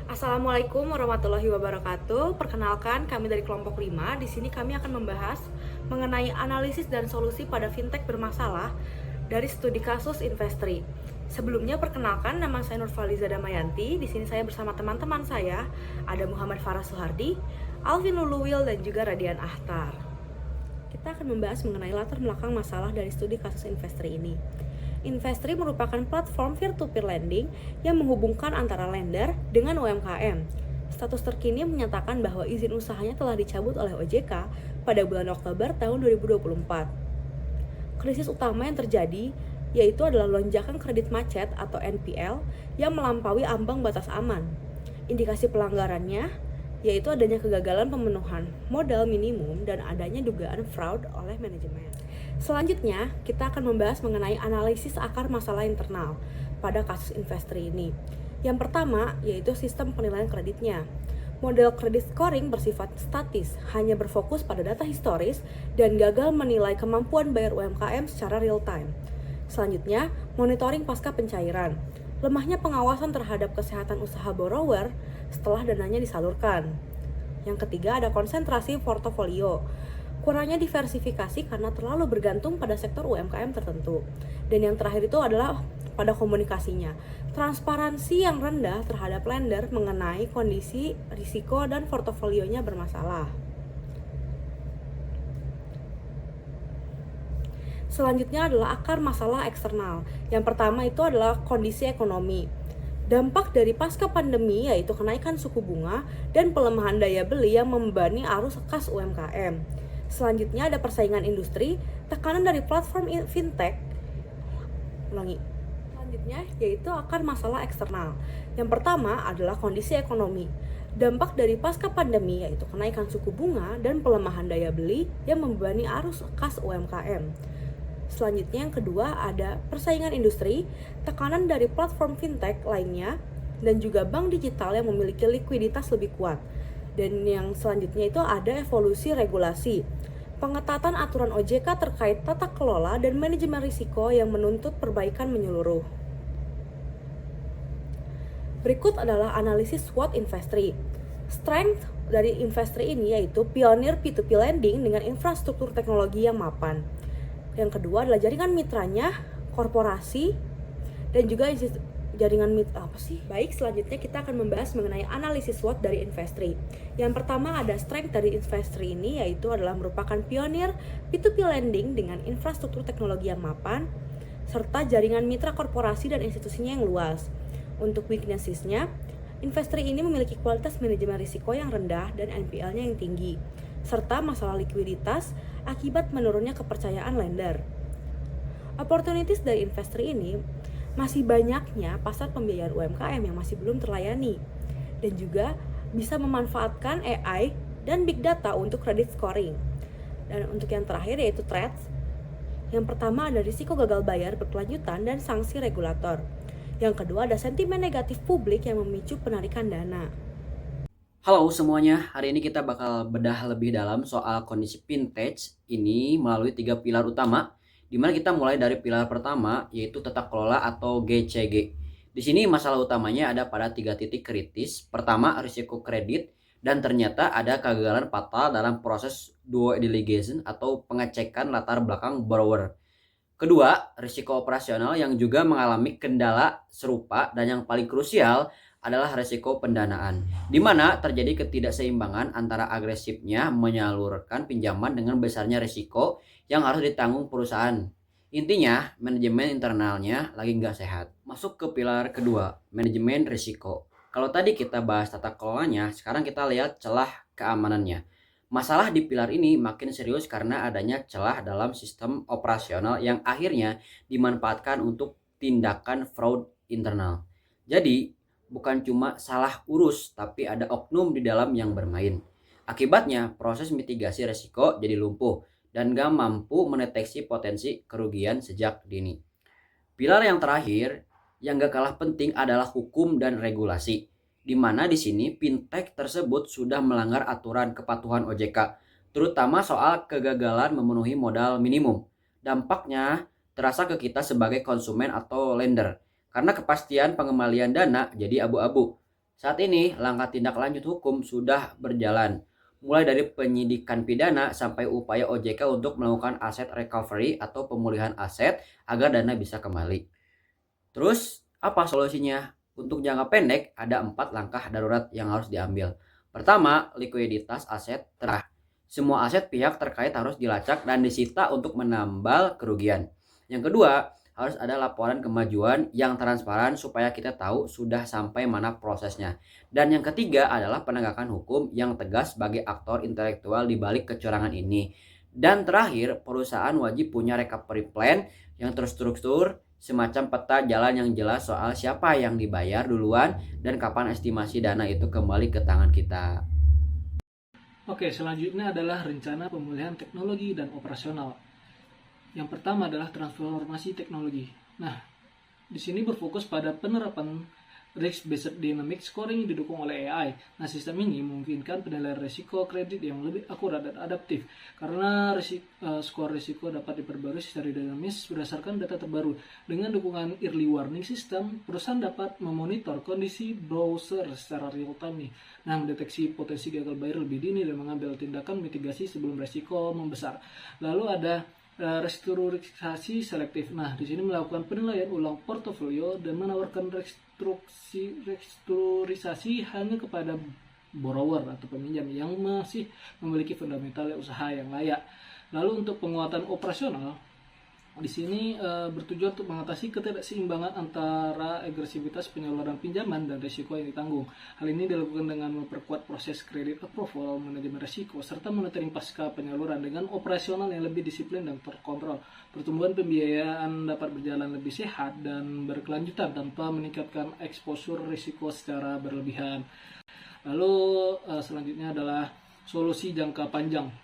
Assalamualaikum warahmatullahi wabarakatuh. Perkenalkan, kami dari kelompok 5. Di sini kami akan membahas mengenai analisis dan solusi pada fintech bermasalah dari studi kasus Investri. Sebelumnya perkenalkan, nama saya Nurfaliza Damayanti. Di sini saya bersama teman-teman saya, ada Muhammad Farah Suhardi, Alvin Luluwil, dan juga Radian Ahtar. Kita akan membahas mengenai latar belakang masalah dari studi kasus Investri ini. Investri merupakan platform peer-to-peer lending yang menghubungkan antara lender dengan UMKM. Status terkini menyatakan bahwa izin usahanya telah dicabut oleh OJK pada bulan Oktober tahun 2024. Krisis utama yang terjadi yaitu adalah lonjakan kredit macet atau NPL yang melampaui ambang batas aman. Indikasi pelanggarannya yaitu adanya kegagalan pemenuhan modal minimum dan adanya dugaan fraud oleh manajemen. Selanjutnya, kita akan membahas mengenai analisis akar masalah internal pada kasus Investri ini. Yang pertama, yaitu sistem penilaian kreditnya. Model kredit scoring bersifat statis, hanya berfokus pada data historis dan gagal menilai kemampuan bayar UMKM secara real time. Selanjutnya, monitoring pasca pencairan. Lemahnya pengawasan terhadap kesehatan usaha borrower setelah dananya disalurkan. Yang ketiga, ada konsentrasi portofolio. Kurangnya diversifikasi karena terlalu bergantung pada sektor UMKM tertentu. Dan yang terakhir itu adalah pada komunikasinya. Transparansi yang rendah terhadap lender mengenai kondisi, risiko, dan portofolionya bermasalah. Selanjutnya adalah akar masalah eksternal. Yang pertama itu adalah kondisi ekonomi. Dampak dari pasca pandemi yaitu kenaikan suku bunga dan pelemahan daya beli yang membebani arus kas UMKM. Selanjutnya ada persaingan industri, tekanan dari platform fintech. Selanjutnya yaitu akar masalah eksternal. Yang pertama adalah kondisi ekonomi. Dampak dari pasca pandemi yaitu kenaikan suku bunga dan pelemahan daya beli yang membebani arus kas UMKM. Selanjutnya yang kedua ada persaingan industri, tekanan dari platform fintech lainnya, dan juga bank digital yang memiliki likuiditas lebih kuat. Dan yang selanjutnya itu ada evolusi regulasi. Pengetatan aturan OJK terkait tata kelola dan manajemen risiko yang menuntut perbaikan menyeluruh. Berikut adalah analisis SWOT Investri. Strength dari Investri ini yaitu pionir P2P lending dengan infrastruktur teknologi yang mapan. Yang kedua adalah jaringan mitranya, korporasi, dan juga jaringan mitra apa sih? Baik, selanjutnya kita akan membahas mengenai analisis SWOT dari Investri. Yang pertama ada strength dari Investri ini yaitu adalah merupakan pionir P2P lending dengan infrastruktur teknologi yang mapan serta jaringan mitra korporasi dan institusinya yang luas. Untuk weaknessesnya, Investri ini memiliki kualitas manajemen risiko yang rendah dan NPL-nya yang tinggi, serta masalah likuiditas akibat menurunnya kepercayaan lender. Opportunities dari Investri ini masih banyaknya pasar pembiayaan UMKM yang masih belum terlayani dan juga bisa memanfaatkan AI dan big data untuk credit scoring. Dan untuk yang terakhir yaitu threats. Yang pertama ada risiko gagal bayar berkelanjutan dan sanksi regulator. Yang kedua ada sentimen negatif publik yang memicu penarikan dana. Halo semuanya, hari ini kita bakal bedah lebih dalam soal kondisi fintech ini melalui 3 pilar utama, di mana kita mulai dari pilar pertama yaitu tata kelola atau GCG. Di sini masalah utamanya ada pada 3 titik kritis. Pertama, risiko kredit, dan ternyata ada kegagalan fatal dalam proses due diligence atau pengecekan latar belakang borrower. Kedua, risiko operasional yang juga mengalami kendala serupa, dan yang paling krusial adalah risiko pendanaan, di mana terjadi ketidakseimbangan antara agresifnya menyalurkan pinjaman dengan besarnya risiko yang harus ditanggung perusahaan. Intinya, manajemen internalnya lagi nggak sehat. Masuk ke pilar kedua, manajemen risiko. Kalau tadi kita bahas tata kelolanya, sekarang kita lihat celah keamanannya. Masalah di pilar ini makin serius karena adanya celah dalam sistem operasional yang akhirnya dimanfaatkan untuk tindakan fraud internal. Jadi, bukan cuma salah urus, tapi ada oknum di dalam yang bermain. Akibatnya, proses mitigasi risiko jadi lumpuh dan gak mampu mendeteksi potensi kerugian sejak dini. Pilar yang terakhir, yang gak kalah penting adalah hukum dan regulasi, di mana di sini fintech tersebut sudah melanggar aturan kepatuhan OJK, terutama soal kegagalan memenuhi modal minimum. Dampaknya terasa ke kita sebagai konsumen atau lender, karena kepastian pengembalian dana jadi abu-abu. Saat ini, langkah tindak lanjut hukum sudah berjalan, mulai dari penyidikan pidana sampai upaya OJK untuk melakukan aset recovery atau pemulihan aset agar dana bisa kembali. Terus, apa solusinya? Untuk jangka pendek, ada 4 langkah darurat yang harus diambil. Pertama, likuiditas aset terah. Semua aset pihak terkait harus dilacak dan disita untuk menambal kerugian. Yang kedua, harus ada laporan kemajuan yang transparan supaya kita tahu sudah sampai mana prosesnya. Dan yang ketiga adalah penegakan hukum yang tegas sebagai aktor intelektual di balik kecurangan ini. Dan terakhir, perusahaan wajib punya recovery plan yang terstruktur, semacam peta jalan yang jelas soal siapa yang dibayar duluan dan kapan estimasi dana itu kembali ke tangan kita. Oke, selanjutnya adalah rencana pemulihan teknologi dan operasional. Yang pertama adalah transformasi teknologi. Nah, di sini berfokus pada penerapan risk-based dynamic scoring yang didukung oleh AI. Nah, sistem ini memungkinkan penilaian risiko kredit yang lebih akurat dan adaptif karena skor risiko dapat diperbarui secara dinamis berdasarkan data terbaru. Dengan dukungan early warning system, perusahaan dapat memonitor kondisi browser secara real time nih. Nah, mendeteksi potensi gagal bayar lebih dini dan mengambil tindakan mitigasi sebelum risiko membesar. Lalu ada restrukturisasi selektif. Nah, di sini melakukan penilaian ulang portofolio dan menawarkan restrukturisasi hanya kepada borrower atau peminjam yang masih memiliki fundamental usaha yang layak. Lalu untuk penguatan operasional, di sini bertujuan untuk mengatasi ketidakseimbangan antara agresivitas penyaluran pinjaman dan risiko yang ditanggung. Hal ini dilakukan dengan memperkuat proses kredit approval, manajemen risiko, serta monitoring pasca penyaluran dengan operasional yang lebih disiplin dan terkontrol. Pertumbuhan pembiayaan dapat berjalan lebih sehat dan berkelanjutan tanpa meningkatkan eksposur risiko secara berlebihan. Lalu selanjutnya adalah solusi jangka panjang.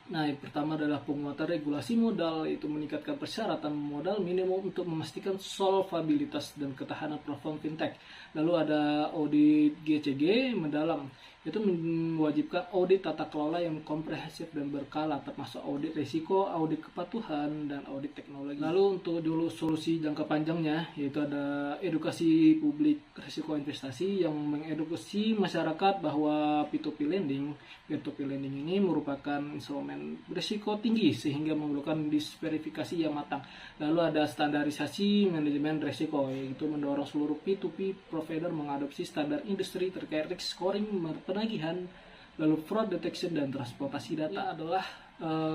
Nah, yang pertama adalah penguatan regulasi modal, yaitu meningkatkan persyaratan modal minimum untuk memastikan solvabilitas dan ketahanan platform fintech. Lalu ada audit GCG mendalam, yaitu mewajibkan audit tata kelola yang komprehensif dan berkala, termasuk audit risiko, audit kepatuhan, dan audit teknologi. Lalu untuk dulu solusi jangka panjangnya, yaitu ada edukasi publik risiko investasi yang mengedukasi masyarakat bahwa P2P lending ini merupakan instrumen berisiko tinggi sehingga memerlukan disverifikasi yang matang. Lalu ada standarisasi manajemen risiko, yaitu mendorong seluruh P2P provider mengadopsi standar industri terkait risk scoring, penagihan, lalu fraud detection dan transportasi data. Adalah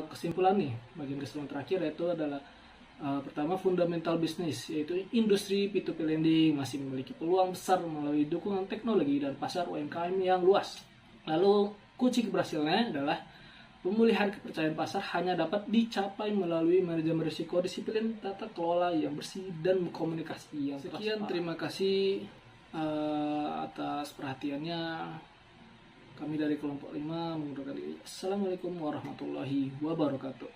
kesimpulan nih, bagian kesimpulan terakhir yaitu adalah pertama, fundamental bisnis, yaitu industri P2P lending masih memiliki peluang besar melalui dukungan teknologi dan pasar UMKM yang luas. Lalu kunci keberhasilannya adalah pemulihan kepercayaan pasar hanya dapat dicapai melalui manajemen risiko, disiplin tata kelola yang bersih, dan komunikasi yang sekian. Terima kasih atas perhatiannya. Kami dari kelompok 5 mengundurkan diri. Assalamualaikum warahmatullahi wabarakatuh.